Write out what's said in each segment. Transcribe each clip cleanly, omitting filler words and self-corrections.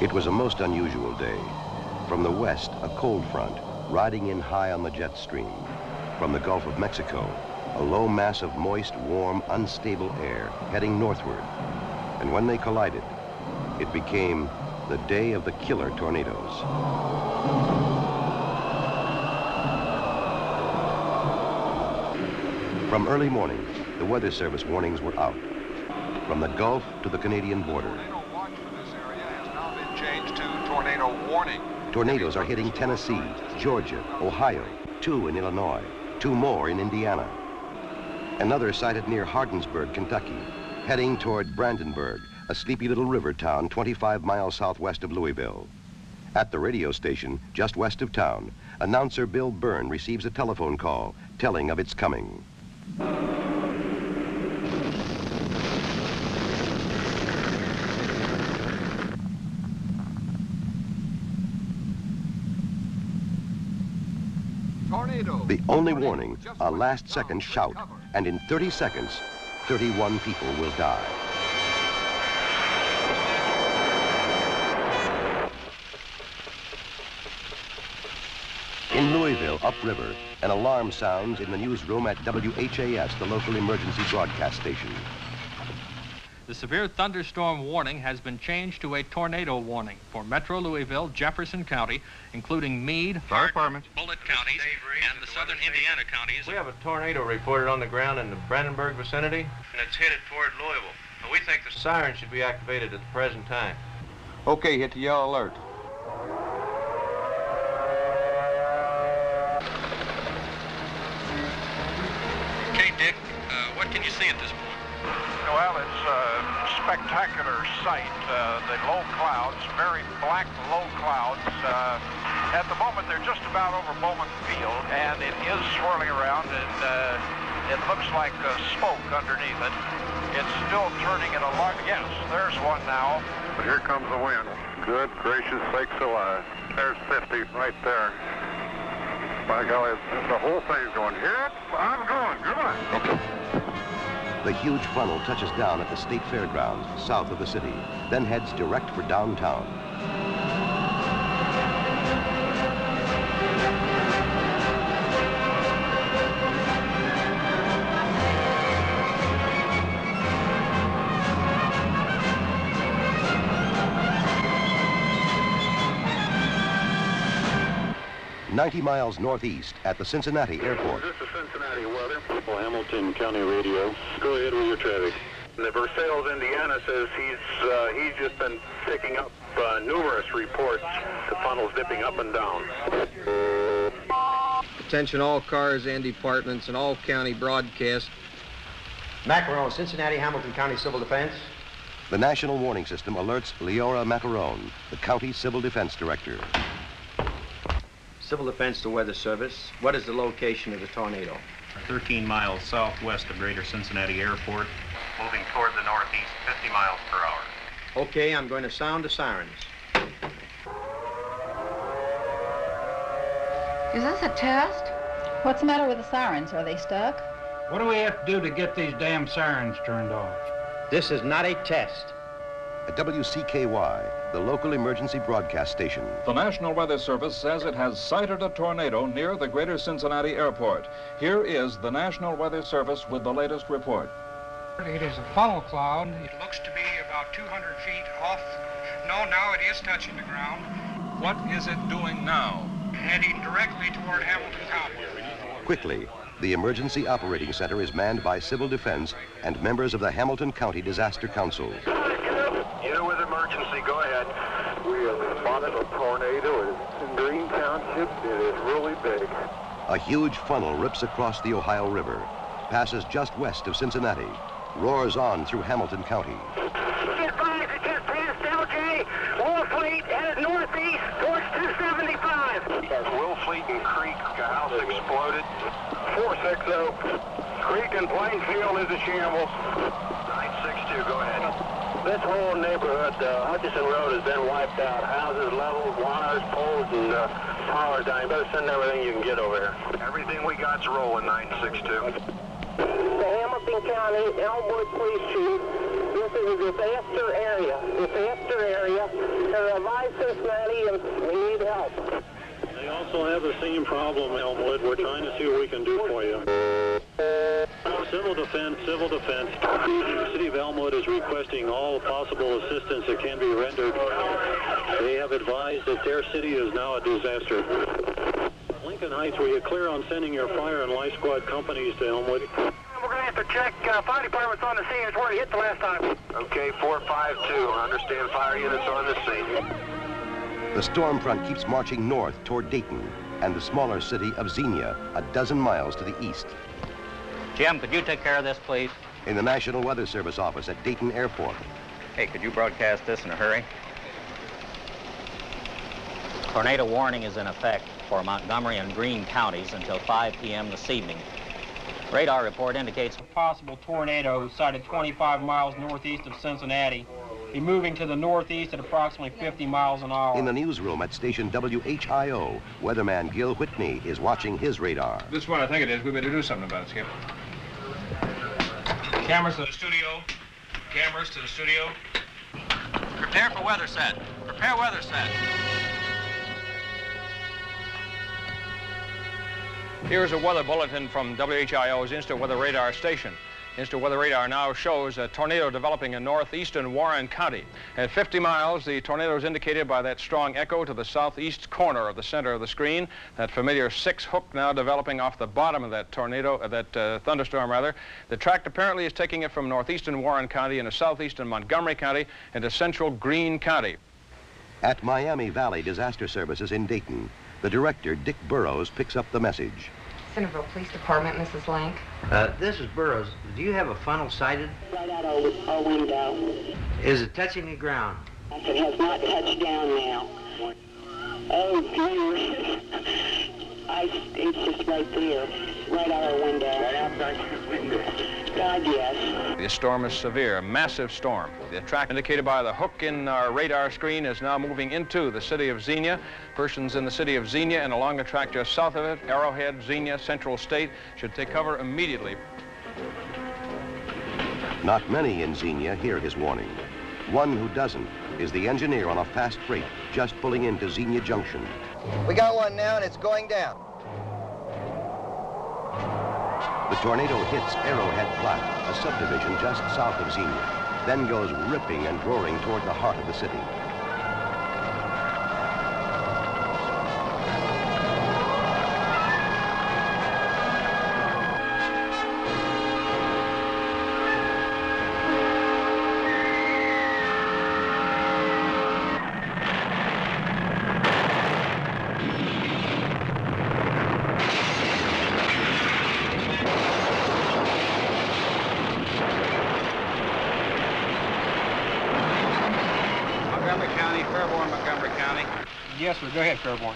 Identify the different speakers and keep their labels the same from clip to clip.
Speaker 1: It was a most unusual day. From the west, a cold front, riding in high on the jet stream. From the Gulf of Mexico, a low mass of moist, warm, unstable air heading northward. And when they collided, it became the day of the killer tornadoes. From early morning, the Weather Service warnings were out. From the Gulf to the Canadian border.
Speaker 2: Tornado watch for this area has now been changed to tornado warning.
Speaker 1: Tornadoes are hitting Tennessee, Georgia, Ohio, 2 in Illinois, 2 more in Indiana. Another sighted near Hardinsburg, Kentucky, heading toward Brandenburg, a sleepy little river town 25 miles southwest of Louisville. At the radio station, just west of town, announcer Bill Byrne receives a telephone call telling of its coming. The only warning, a last-second shout, and in 30 seconds, 31 people will die. In Louisville, upriver, an alarm sounds in the newsroom at WHAS, the local emergency broadcast station.
Speaker 3: The severe thunderstorm warning has been changed to a tornado warning for Metro Louisville, Jefferson County, including Meade,
Speaker 4: Fire Department,
Speaker 3: Bullitt counties, and the southern Indiana counties.
Speaker 4: We have a tornado reported on the ground in the Brandenburg vicinity, and it's headed toward Louisville. We think the siren should be activated at the present time.
Speaker 2: Okay, hit the yellow alert.
Speaker 3: Okay, Dick, what can you see at this point?
Speaker 5: Well, it's a spectacular sight. The low clouds, very black low clouds. At the moment, they're just about over Bowman Field, and it is swirling around, and it looks like smoke underneath it. It's still turning at a lot. Yes, there's one now.
Speaker 6: But here comes the wind. Good gracious sakes alive. There's 50 right there. By golly, the whole thing's going, here I'm going, goodbye.
Speaker 1: Okay. The huge funnel touches down at the state fairgrounds south of the city, then heads direct for downtown. "90 miles northeast at the Cincinnati airport."
Speaker 6: This is Cincinnati weather. Hamilton County Radio. Go ahead with your traffic. The Versailles, Indiana says he's just been picking up numerous reports. The funnel's dipping up and down.
Speaker 7: Attention all cars and departments and all county broadcasts.
Speaker 8: Macaron, Cincinnati, Hamilton County Civil Defense.
Speaker 1: The National Warning System alerts Leora Macaron, the county civil defense director.
Speaker 8: Civil Defense to Weather Service. What is the location of the tornado?
Speaker 9: 13 miles southwest of Greater Cincinnati Airport, moving toward the northeast, 50 miles per hour.
Speaker 8: Okay, I'm going to sound the sirens.
Speaker 10: Is this a test? What's the matter with the sirens? Are they stuck?
Speaker 11: What do we have to do to get these damn sirens turned off?
Speaker 8: This is not a test.
Speaker 1: At WCKY, the local emergency broadcast station.
Speaker 12: The National Weather Service says it has sighted a tornado near the Greater Cincinnati Airport. Here is the National Weather Service with the latest report.
Speaker 13: It is a funnel cloud. It looks to be about 200 feet off. No, now it is touching the ground.
Speaker 12: What is it doing now?
Speaker 13: Heading directly toward Hamilton County.
Speaker 1: Quickly, the Emergency Operating Center is manned by Civil Defense and members of the Hamilton County Disaster Council.
Speaker 6: Unit with emergency, go ahead. We have spotted a tornado. It's in Green Township. It is really big.
Speaker 1: A huge funnel rips across the Ohio River, passes just west of Cincinnati, roars on through Hamilton County.
Speaker 6: Just past LJ, Wolfleet, headed northeast towards 275. Wolfleet and Creek, a house exploded. 460. Creek and Plainfield is a shambles. 962, go ahead. This whole neighborhood, Hutchison Road, has been wiped out. Houses leveled, wires, poles, and towers down. You better send everything you can get over here. Everything we got's rolling, 962.
Speaker 14: The Hamilton County Elmwood Police Chief,
Speaker 6: this is a disaster area. They're advised Cincinnati and we need help.
Speaker 14: They also have the same problem, Elmwood. We're trying to see what we can do for you. Civil defense. The city of Elmwood is requesting all possible assistance that can be rendered. They have advised that their city is now a disaster. Lincoln Heights, were you clear on sending your fire and life squad companies to Elmwood?
Speaker 6: We're going to have to check fire departments on the scene. It's where it hit the last time.
Speaker 5: Okay, 452. Understand fire units on the scene.
Speaker 1: The storm front keeps marching north toward Dayton and the smaller city of Xenia, a dozen miles to the east.
Speaker 15: Jim, could you take care of this, please?
Speaker 1: In the National Weather Service office at Dayton Airport.
Speaker 15: Hey, could you broadcast this in a hurry? Tornado warning is in effect for Montgomery and Greene counties until 5 p.m. this evening. Radar report indicates
Speaker 16: a possible tornado sighted 25 miles northeast of Cincinnati, be moving to the northeast at approximately 50 miles an hour.
Speaker 1: In the newsroom at station WHIO, weatherman Gil Whitney is watching his radar.
Speaker 4: This is what I think it is. We better do something about it, Skip. Cameras to the studio. Cameras to the studio.
Speaker 15: Prepare for weather set. Prepare weather set.
Speaker 4: Here's a weather bulletin from WHIO's Instant Weather Radar station. Instant Weather Radar now shows a tornado developing in northeastern Warren County. At 50 miles, the tornado is indicated by that strong echo to the southeast corner of the center of the screen. That familiar 6 hook now developing off the bottom of that tornado, thunderstorm rather. The track apparently is taking it from northeastern Warren County into southeastern Montgomery County into central Greene County.
Speaker 1: At Miami Valley Disaster Services in Dayton, the director, Dick Burrows, picks up the message.
Speaker 17: Centerville Police Department, Mrs. Link.
Speaker 8: This is Burroughs. Do you have a funnel sighted?
Speaker 6: Right out our window.
Speaker 8: Is it touching the ground?
Speaker 6: It has not touched down now. Oh, dear. It's just right there. Right out our window. Right outside your window. God, yes.
Speaker 4: The storm is severe, a massive storm. The track indicated by the hook in our radar screen is now moving into the city of Xenia. Persons in the city of Xenia and along the track just south of it, Arrowhead, Xenia, Central State, should take cover immediately.
Speaker 1: Not many in Xenia hear his warning. One who doesn't is the engineer on a fast freight just pulling into Xenia Junction.
Speaker 18: We got one now and it's going down.
Speaker 1: The tornado hits Arrowhead Flat, a subdivision just south of Xenia, then goes ripping and roaring toward the heart of the city.
Speaker 16: Yes, sir. Go ahead, Fairborn.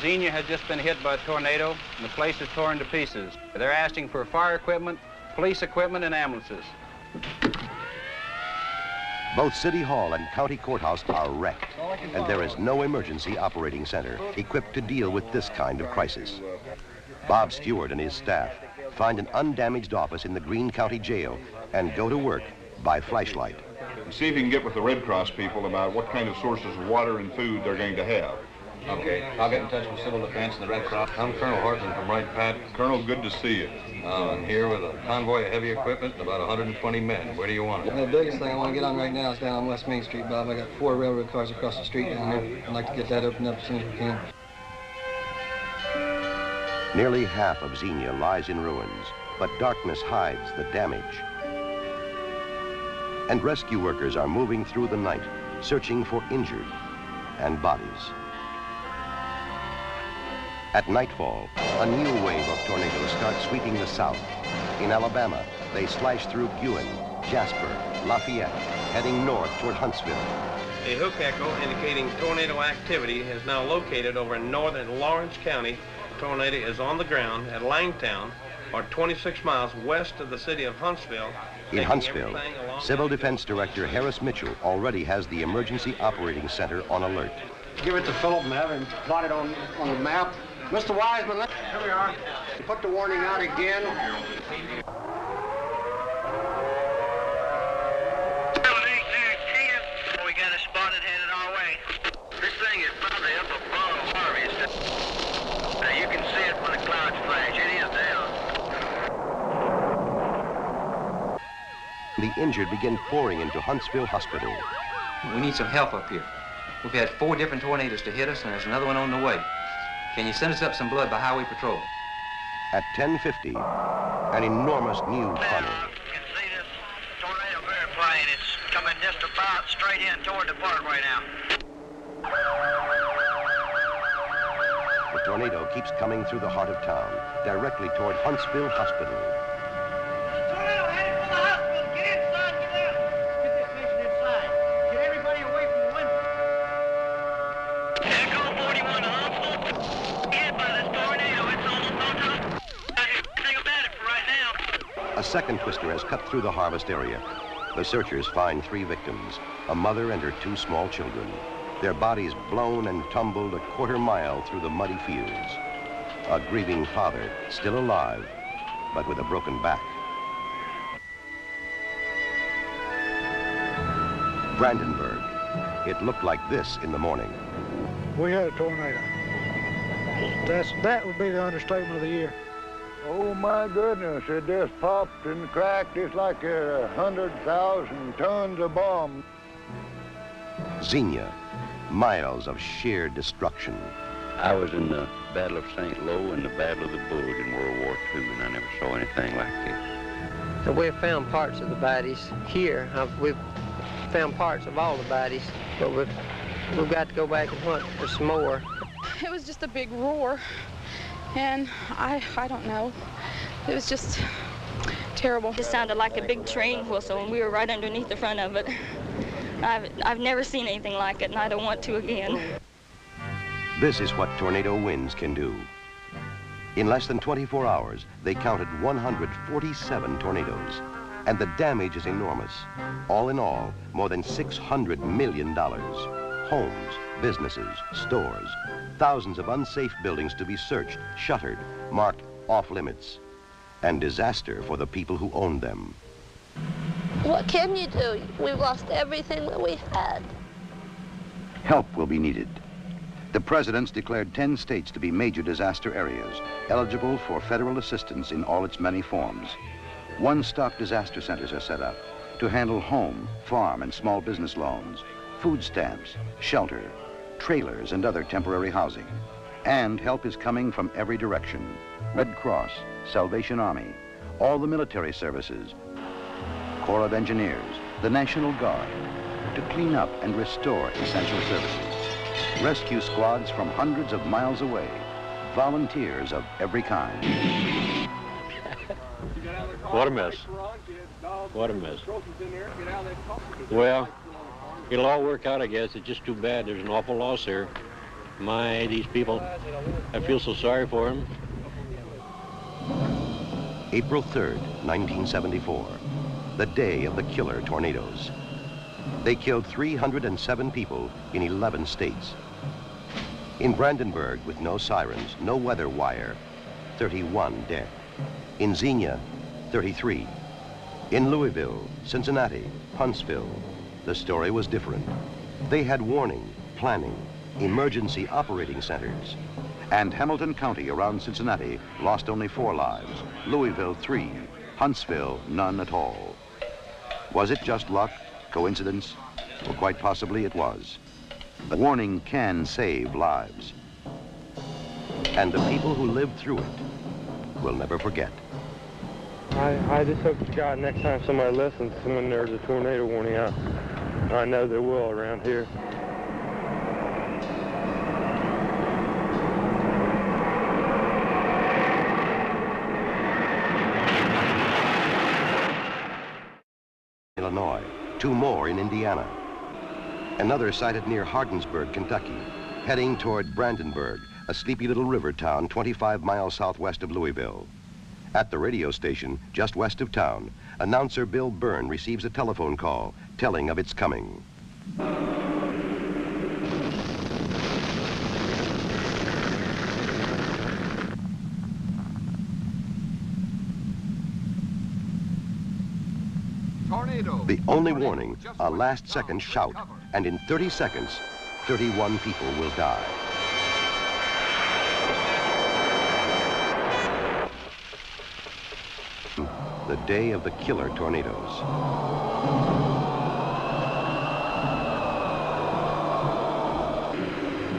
Speaker 7: Xenia has just been hit by a tornado, and the place is torn to pieces. They're asking for fire equipment, police equipment, and ambulances.
Speaker 1: Both City Hall and County Courthouse are wrecked, and there is no emergency operating center equipped to deal with this kind of crisis. Bob Stewart and his staff find an undamaged office in the Greene County Jail and go to work by flashlight.
Speaker 19: See if you can get with the Red Cross people about what kind of sources of water and food they're going to have.
Speaker 4: Okay, I'll get in touch with Civil Defense and the Red Cross. I'm Colonel Horton from Wright Pat.
Speaker 19: Colonel, good to see you.
Speaker 4: I'm here with a convoy of heavy equipment and about 120 men. Where do you want it?
Speaker 20: The biggest thing I want to get on right now is down on West Main Street, Bob. I got 4 railroad cars across the street down there. I'd like to get that opened up as soon as we can.
Speaker 1: Nearly half of Xenia lies in ruins, but darkness hides the damage. And rescue workers are moving through the night, searching for injured and bodies. At nightfall, a new wave of tornadoes starts sweeping the south. In Alabama, they slash through Guin, Jasper, Lafayette, heading north toward Huntsville.
Speaker 7: A hook echo indicating tornado activity is now located over in northern Lawrence County. The tornado is on the ground at Langtown, or 26 miles west of the city of Huntsville.
Speaker 1: In Huntsville, Civil Defense Director Harris Mitchell already has the Emergency Operating Center on alert.
Speaker 21: Give it to Philip and have him plot it on the map. Mr. Wiseman, here we are. Put the warning out again.
Speaker 1: The injured begin pouring into Huntsville Hospital.
Speaker 2: We need some help up here. We've had 4 different tornadoes to hit us, and there's another one on the way. Can you send us up some blood by highway patrol?
Speaker 1: At 10:50, an enormous new tunnel.
Speaker 6: You can see this tornado airplane. It's coming just about straight in toward the parkway now.
Speaker 1: The tornado keeps coming through the heart of town, directly toward Huntsville Hospital.
Speaker 6: Tornado headed for the hospital. Get inside, get out. Get this patient inside. Get everybody away from the window. Echo 41 to Huntsville. Hit by this tornado. It's almost on top. Think about it for right now.
Speaker 1: A second twister has cut through the harvest area. The searchers find 3 victims, a mother and her 2 small children. Their bodies blown and tumbled a quarter mile through the muddy fields. A grieving father, still alive, but with a broken back. Brandenburg. It looked like this in the morning.
Speaker 21: We had a tornado. That would be the understatement of the year.
Speaker 22: Oh my goodness, it just popped and cracked. It's like 100,000 tons of bomb.
Speaker 1: XENIA. Miles of sheer destruction.
Speaker 23: I was in the Battle of St. Lo and the Battle of the Bulge in World War II, and I never saw anything like this.
Speaker 24: So we've found parts of the bodies here. We've found parts of all the bodies, but we've got to go back and hunt for some more.
Speaker 10: It was just a big roar, and I don't know. It was just terrible.
Speaker 25: It sounded like a big train whistle, and we were right underneath the front of it. I've never seen anything like it, and I don't want to again.
Speaker 1: This is what tornado winds can do. In less than 24 hours, they counted 147 tornadoes, and the damage is enormous. All in all, more than $600 million. Homes, businesses, stores, thousands of unsafe buildings to be searched, shuttered, marked off limits, and disaster for the people who owned them.
Speaker 26: What can you do? We've lost everything that we had.
Speaker 1: Help will be needed. The president's declared 10 states to be major disaster areas, eligible for federal assistance in all its many forms. One-stop disaster centers are set up to handle home, farm, and small business loans, food stamps, shelter, trailers, and other temporary housing. And help is coming from every direction. Red Cross, Salvation Army, all the military services, Corps of Engineers, the National Guard, to clean up and restore essential services. Rescue squads from hundreds of miles away, volunteers of every kind.
Speaker 27: What a mess. What a mess. Well, it'll all work out, I guess. It's just too bad. There's an awful loss here. My, these people, I feel so sorry for them.
Speaker 1: April 3rd, 1974, the day of the killer tornadoes. They killed 307 people in 11 states. In Brandenburg, with no sirens, no weather wire, 31 dead. In XENIA, 33. In Louisville, Cincinnati, Huntsville, the story was different. They had warning, planning, emergency operating centers. And Hamilton County around Cincinnati lost only 4 lives. Louisville, 3. Huntsville, none at all. Was it just luck, coincidence? Well, quite possibly it was. The warning can save lives. And the people who lived through it will never forget.
Speaker 28: I just hope to God next time somebody listens when there's a tornado warning out. I know there will around here.
Speaker 1: Illinois, 2 more in Indiana. Another sighted near Hardinsburg, Kentucky, heading toward Brandenburg, a sleepy little river town 25 miles southwest of Louisville. At the radio station, just west of town, announcer Bill Byrne receives a telephone call telling of its coming.
Speaker 29: Tornado.
Speaker 1: The only warning, a last-second shout, and in 30 seconds, 31 people will die. the day of the killer tornadoes.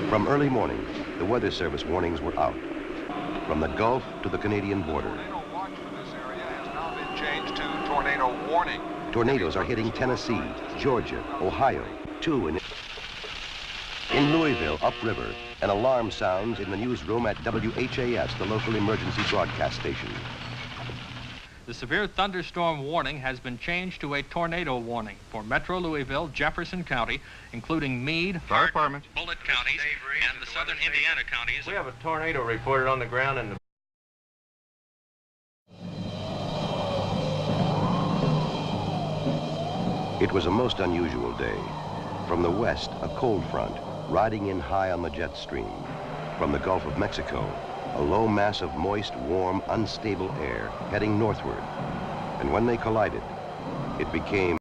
Speaker 1: From early morning, the Weather Service warnings were out. From the Gulf to the Canadian border.
Speaker 3: Tornado watch for this area has now been changed to tornado warning.
Speaker 1: Tornadoes are hitting Tennessee, Georgia, Ohio, 2 in Louisville, upriver. An alarm sounds in the newsroom at WHAS, the local emergency broadcast station.
Speaker 5: The severe thunderstorm warning has been changed to a tornado warning for Metro Louisville, Jefferson County, including Meade,
Speaker 9: Fire Department,
Speaker 5: Bullitt counties, and the southern Indiana counties.
Speaker 7: We have a tornado reported on the ground in the
Speaker 1: It was a most unusual day. From the west, a cold front, riding in high on the jet stream. From the Gulf of Mexico, a low mass of moist, warm, unstable air heading northward. And when they collided, it became